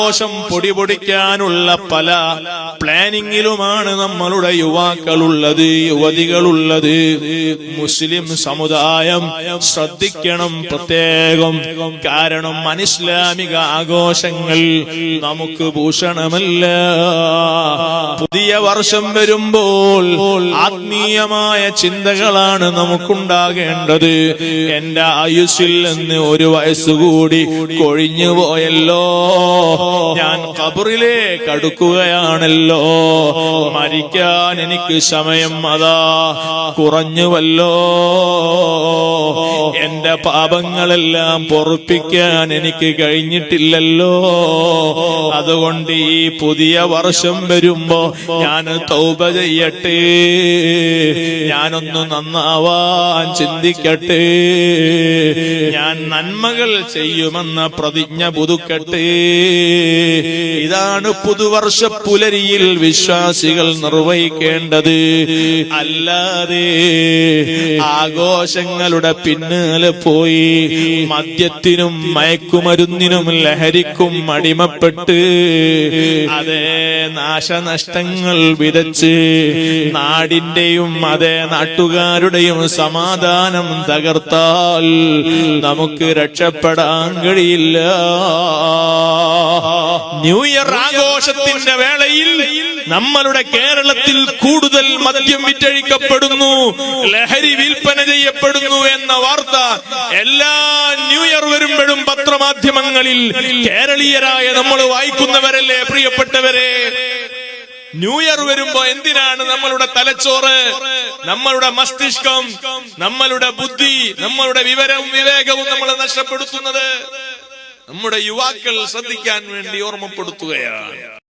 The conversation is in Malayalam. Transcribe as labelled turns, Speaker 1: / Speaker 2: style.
Speaker 1: ആഘോഷം പൊടിപൊടിക്കാനുള്ള പല പ്ലാനിങ്ങിലുമാണ് നമ്മളുടെ യുവാക്കളുള്ളത്, യുവതികളുള്ളത്. മുസ്ലിം സമുദായം ശ്രദ്ധിക്കണം പ്രത്യേകം. കാരണം അനിസ്ലാമിക ആഘോഷങ്ങൾ നമുക്ക് ഭൂഷണമല്ല. പുതിയ വർഷം വരുമ്പോൾ ആത്മീയമായ ചിന്തകളാണ് നമുക്കുണ്ടാകേണ്ടത്. എന്റെ ആയുസ്സിൽ നിന്ന് ഒരു വയസ്സുകൂടി കൊഴിഞ്ഞു പോയല്ലോ, ഞാൻ ഖബറിലേക്ക് അടുക്കുകയാണല്ലോ, മരിക്കാൻ എനിക്ക് സമയം അതാ കുറഞ്ഞുവല്ലോ, എന്റെ പാപങ്ങളെല്ലാം പൊറുപ്പിക്കാൻ എനിക്ക് കഴിഞ്ഞിട്ടില്ലല്ലോ. അതുകൊണ്ട് ഈ പുതിയ വർഷം വരുമ്പോ ഞാൻ തൗബ ചെയ്യട്ടെ, ഞാനൊന്ന് നന്നാവാൻ ചിന്തിക്കട്ടെ, ഞാൻ നന്മകൾ ചെയ്യുമെന്ന പ്രതിജ്ഞ പുതുക്കട്ടെ. ഇതാണ് പുതുവർഷ പുലരിയിൽ വിശ്വാസികൾ നിർവഹിക്കേണ്ടത്. അല്ലാതെ ആഘോഷങ്ങളുടെ പിന്നാലെ പോയി മദ്യത്തിനും മയക്കുമരുന്നിനും ലഹരിക്കും അടിമപ്പെട്ട് അതേ നാശനഷ്ടങ്ങൾ വിതച്ച് നാടിന്റെയും അതേ നാട്ടുകാരുടെയും സമാധാനം തകർത്താൽ നമുക്ക് രക്ഷപ്പെടാൻ കഴിയില്ല. ന്യൂ ഇയർ ആഘോഷത്തിന്റെ വേളയിൽ നമ്മളുടെ കേരളത്തിൽ കൂടുതൽ മദ്യം വിറ്റഴിക്കപ്പെടുന്നു, ലഹരി വിൽപ്പന ചെയ്യപ്പെടുന്നു എന്ന വാർത്ത എല്ലാ ന്യൂ ഇയർ വരുമ്പോഴും പത്രമാധ്യമങ്ങളിൽ കേരളീയരായ നമ്മൾ വായിക്കുന്നവരല്ലേ പ്രിയപ്പെട്ടവരെ? ന്യൂ ഇയർ വരുമ്പോ എന്തിനാണ് നമ്മളുടെ തലച്ചോറ്, നമ്മളുടെ മസ്തിഷ്കം, നമ്മളുടെ ബുദ്ധി, നമ്മളുടെ വിവേകവും നമ്മൾ നഷ്ടപ്പെടുത്തുന്നത്? നമ്മുടെ യുവാക്കൾ ശ്രദ്ധിക്കാൻ വേണ്ടി ഓർമ്മപ്പെടുത്തുകയാണ്.